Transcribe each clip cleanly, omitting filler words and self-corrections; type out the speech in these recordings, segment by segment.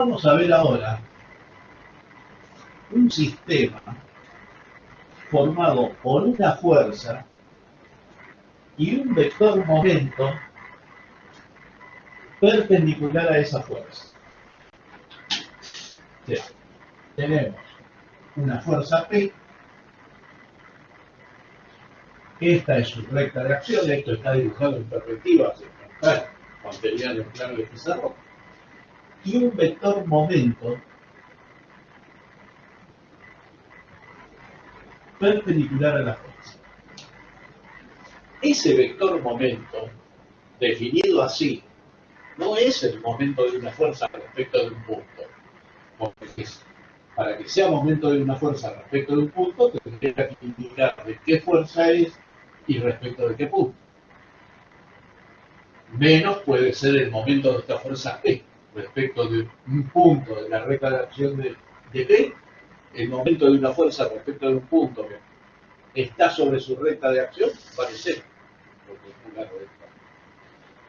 Vamos a ver ahora un sistema formado por una fuerza y un vector momento perpendicular a esa fuerza. O sea, tenemos una fuerza P, esta es su recta de acción, esto está dibujado en perspectiva, material en plano de pizarro, y un vector momento perpendicular a la fuerza. Ese vector momento, definido así, no es el momento de una fuerza respecto de un punto. Porque para que sea momento de una fuerza respecto de un punto, tendría que indicar de qué fuerza es y respecto de qué punto. Menos puede ser el momento de esta fuerza P respecto de un punto de la recta de acción de P, el momento de una fuerza respecto de un punto que está sobre su recta de acción, vale cero.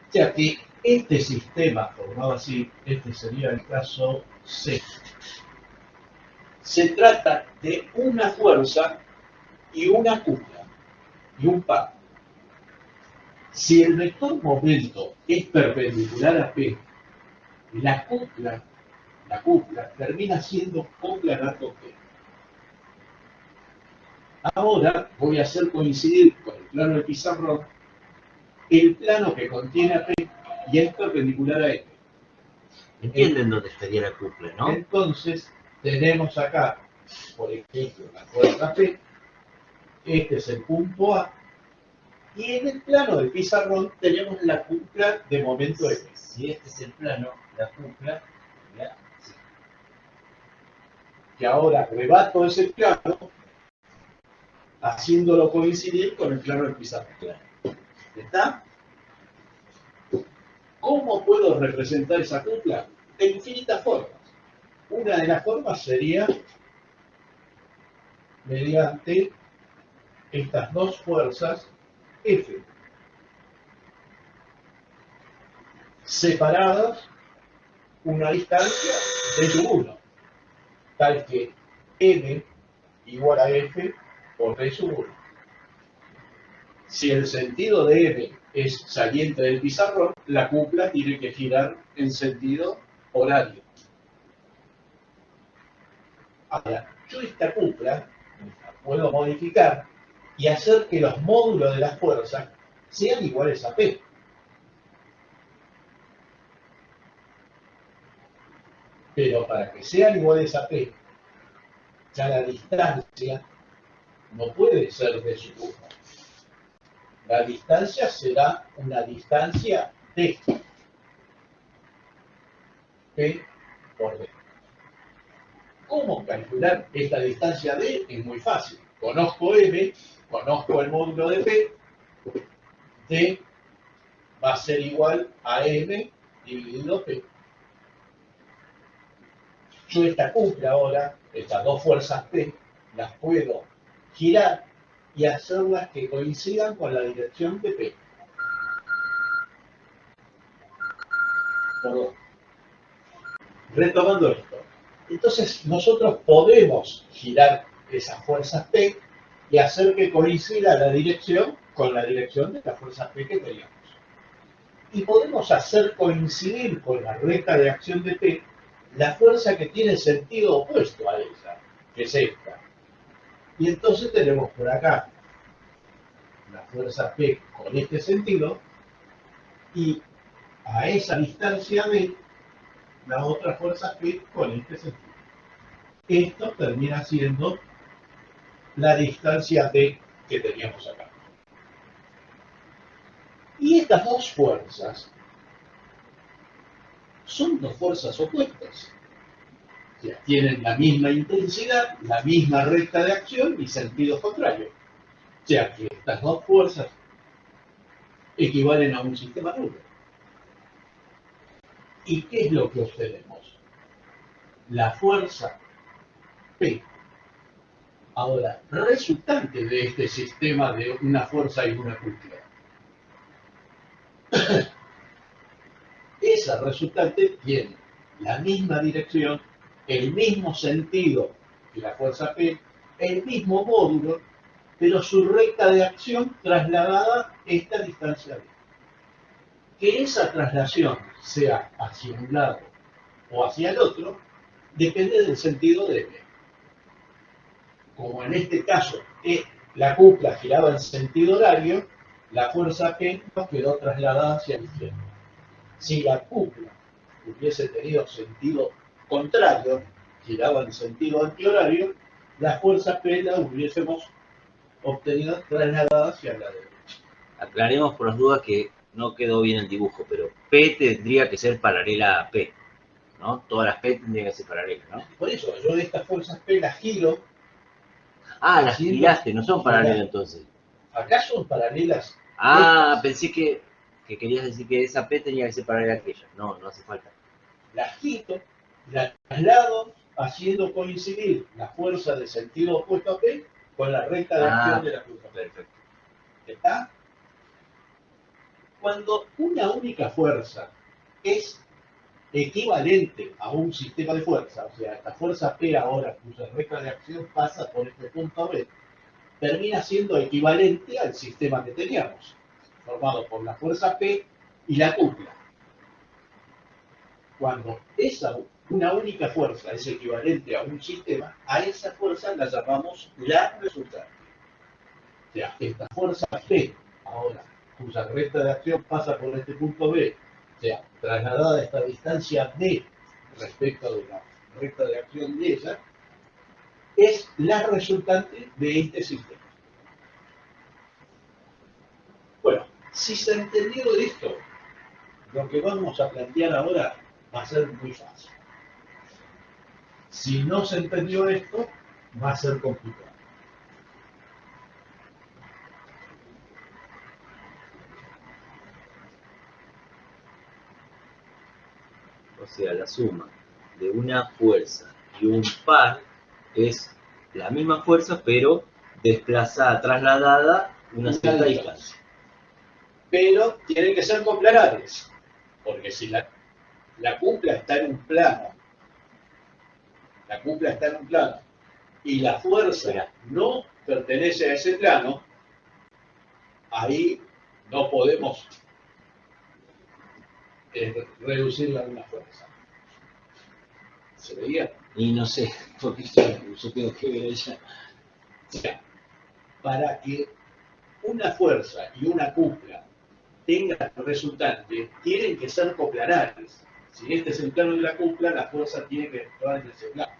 O sea que este sistema formado así, este sería el caso C. Se trata de una fuerza y una cupla, y un par. Si el vector momento es perpendicular a P, la cupla termina siendo copla con P. Ahora voy a hacer coincidir con el plano del pizarrón el plano que contiene a P y es perpendicular a F. ¿Entienden dónde estaría la cupla, no? Entonces, tenemos acá, por ejemplo, la fuerza P, este es el punto A, y en el plano del pizarrón tenemos la cupla de momento F. Si este es el plano, la cupla, ya, sí. Que ahora rebato ese plano haciéndolo coincidir con el plano del pizarrón. ¿Está? ¿Cómo puedo representar esa cupla? De infinitas formas. Una de las formas sería mediante estas dos fuerzas F, separadas una distancia de su 1, tal que M igual a F por D sub 1. Si el sentido de M es saliente del pizarrón, la cupla tiene que girar en sentido horario. Ahora, yo esta cupla la puedo modificar y hacer que los módulos de las fuerzas sean iguales a P. Pero para que sean iguales a P, ya la distancia no puede ser de su cupla. La distancia será una distancia D. P por D. ¿Cómo calcular esta distancia D? Es muy fácil. Conozco M, conozco el módulo de P, D va a ser igual a M dividido P. Yo esta cupla ahora, estas dos fuerzas P, las puedo girar y hacerlas que coincidan con la dirección de P. Perdón. Retomando esto. Entonces nosotros podemos girar esas fuerzas P y hacer que coincida la dirección con la dirección de la fuerza P que teníamos. Y podemos hacer coincidir con la recta de acción de P la fuerza que tiene sentido opuesto a ella, que es esta. Y entonces tenemos por acá la fuerza P con este sentido y a esa distancia D la otra fuerza P con este sentido. Esto termina siendo la distancia D que teníamos acá. Y estas dos fuerzas son dos fuerzas opuestas. O sea, tienen la misma intensidad, la misma recta de acción y sentido contrario. O sea que estas dos fuerzas equivalen a un sistema nulo. ¿Y qué es lo que obtenemos? La fuerza P. Ahora, resultante de este sistema de una fuerza y una cúpula. Esa resultante tiene la misma dirección, el mismo sentido que la fuerza P, el mismo módulo, pero su recta de acción trasladada esta distancia B. Que esa traslación sea hacia un lado o hacia el otro, depende del sentido de P. Como en este caso la cúpula giraba en sentido horario, la fuerza P nos quedó trasladada hacia la izquierda. Si la cúpula hubiese tenido sentido contrario, giraba en sentido antihorario, la fuerza P la hubiésemos obtenido trasladada hacia la derecha. Aclaremos por las dudas que no quedó bien el dibujo, pero P tendría que ser paralela a P, ¿no? Todas las P tendrían que ser paralelas, ¿no? Por eso yo de estas fuerzas P las giro. Ah, las giraste, no son paralelas entonces. Acá son paralelas. Ah, pensé que querías decir que esa P tenía que ser paralela a aquella. No, no hace falta. Las quito, las traslado haciendo coincidir la fuerza de sentido opuesto a P con la recta de acción de la fuerza P. Perfecto. ¿Está? Cuando una única fuerza es equivalente a un sistema de fuerza, o sea, la fuerza P ahora cuya recta de acción pasa por este punto B, termina siendo equivalente al sistema que teníamos, formado por la fuerza P y la cúpula. Cuando una única fuerza es equivalente a un sistema, a esa fuerza la llamamos la resultante. O sea, esta fuerza P, ahora, cuya recta de acción pasa por este punto B, o sea, trasladada a esta distancia D respecto de la recta de acción de ella, es la resultante de este sistema. Bueno, si se entendió esto, lo que vamos a plantear ahora va a ser muy fácil. Si no se entendió esto, va a ser complicado. O sea, la suma de una fuerza y un par es la misma fuerza, pero desplazada, trasladada una cierta distancia. Pero tienen que ser coplanares, porque si la cúpula está en un plano, y la fuerza no pertenece a ese plano, ahí no podemos reducirla a una fuerza. ¿Se veía? Y no sé, porque yo tengo que ver ella. O sea, para que una fuerza y una cúpula tengan resultante, tienen que ser coplanares. Si este es el plano de la cúpula, la fuerza tiene que actuar en ese plano.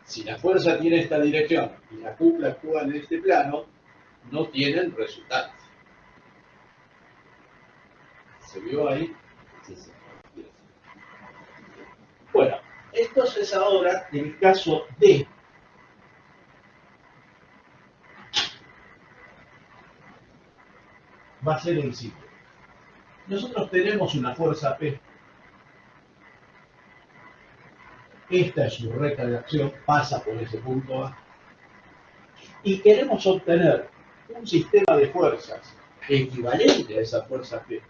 Si la fuerza tiene esta dirección y la cúpula actúa en este plano, no tienen resultante. ¿Se vio ahí? Sí, sí. Bueno, entonces ahora, en el caso D, va a ser el siguiente. Nosotros tenemos una fuerza P. Esta es su recta de acción, pasa por ese punto A. Y queremos obtener un sistema de fuerzas equivalente a esa fuerza P,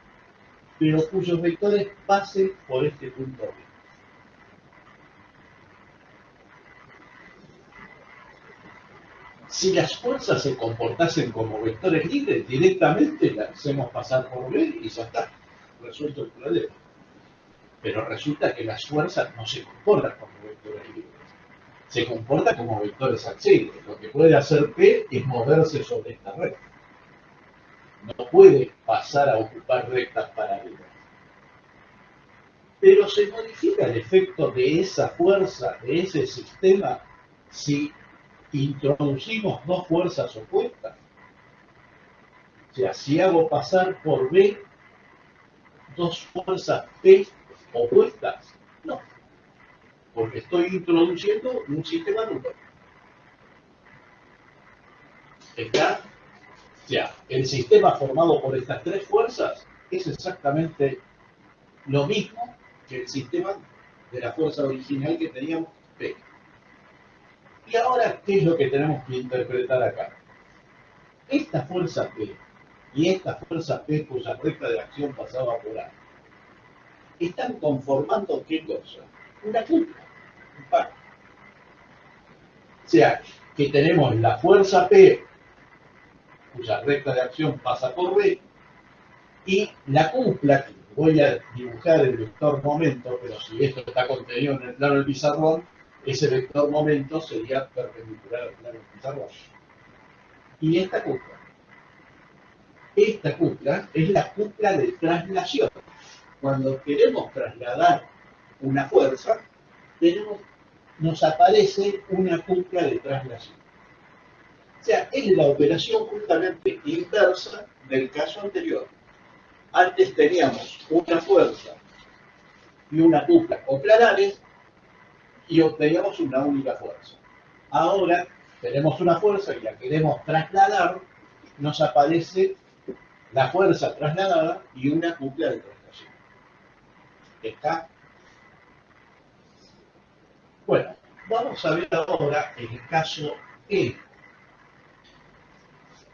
pero cuyos vectores pasen por este punto B. Si las fuerzas se comportasen como vectores libres, directamente las hacemos pasar por B y ya está, resuelto el problema. Pero resulta que las fuerzas no se comportan como vectores libres, se comportan como vectores accesibles. Lo que puede hacer P es moverse sobre esta recta. No puede pasar a ocupar rectas paralelas. Pero se modifica el efecto de esa fuerza, de ese sistema, si introducimos dos fuerzas opuestas. O sea, si hago pasar por B dos fuerzas P opuestas, no, porque estoy introduciendo un sistema nulo. ¿Está? O sea, el sistema formado por estas tres fuerzas es exactamente lo mismo que el sistema de la fuerza original que teníamos P. Y ahora, ¿qué es lo que tenemos que interpretar acá? Esta fuerza P y esta fuerza P cuya recta de acción pasaba por A, están conformando ¿qué cosa? una cupla, un par. O sea, que tenemos la fuerza P, cuya recta de acción pasa por B, y la cupla, que voy a dibujar el vector momento, pero si esto está contenido en el plano del pizarrón, ese vector momento sería perpendicular al plano del pizarrón. Y esta cupla es la cupla de traslación. Cuando queremos trasladar una fuerza, nos aparece una cupla de traslación. O sea, es la operación justamente inversa del caso anterior. Antes teníamos una fuerza y una cupla coplanares y obteníamos una única fuerza. Ahora tenemos una fuerza y la queremos trasladar, nos aparece la fuerza trasladada y una cupla de traslación. ¿Está? Bueno, vamos a ver ahora el caso E.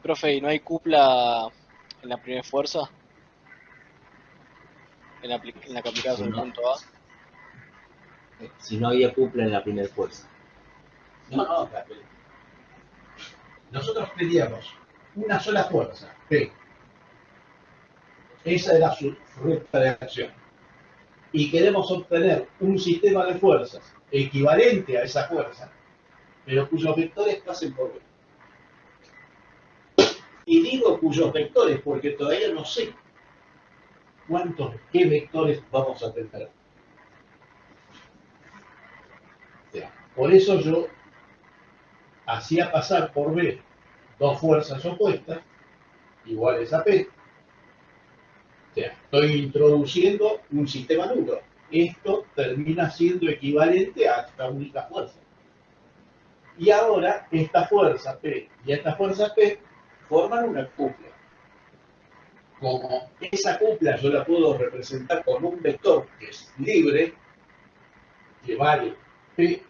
Profe, ¿y no hay cupla en la primera fuerza? En la que aplicabas en el punto A. Si no había cupla en la primera fuerza. No, nosotros teníamos una sola fuerza, P. Esa era su recta de acción. Y queremos obtener un sistema de fuerzas equivalente a esa fuerza, pero cuyos vectores pasen por B. Y digo cuyos vectores porque todavía no sé qué vectores vamos a tener. O sea, por eso yo hacía pasar por B dos fuerzas opuestas iguales a P. O sea, estoy introduciendo un sistema nulo. Esto termina siendo equivalente a esta única fuerza. Y ahora esta fuerza P y esta fuerza P forman una cupla. Como esa cupla yo la puedo representar con un vector que es libre, que vale P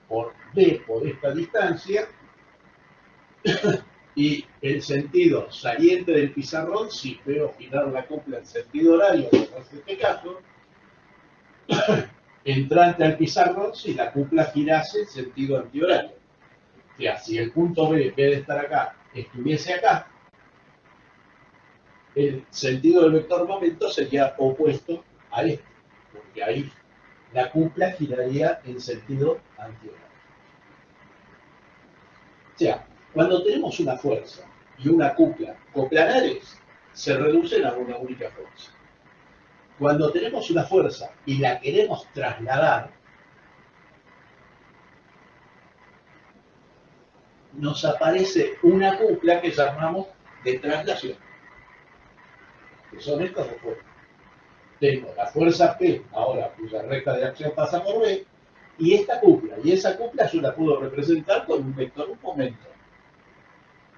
por D por esta distancia, y el sentido saliente del pizarrón, si veo girar la cupla en sentido horario, como es este caso, entrante al pizarrón, si la cupla girase en sentido antihorario. O sea, si el punto B, en vez de estar acá, estuviese acá, el sentido del vector momento sería opuesto a este, porque ahí la cupla giraría en sentido antihorario. O sea, cuando tenemos una fuerza y una cupla coplanares, se reducen a una única fuerza. Cuando tenemos una fuerza y la queremos trasladar, nos aparece una cupla que llamamos de traslación, que son estas dos fuerzas. Tengo la fuerza P, ahora cuya recta de acción pasa por B, y esta cupla, y esa cupla yo la puedo representar con un vector, un momento.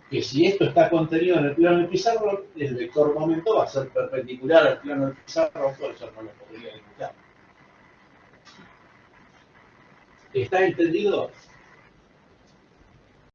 Que si esto está contenido en el plano del pizarrón, el vector momento va a ser perpendicular al plano del pizarrón, por eso no lo podría dibujar. ¿Está entendido?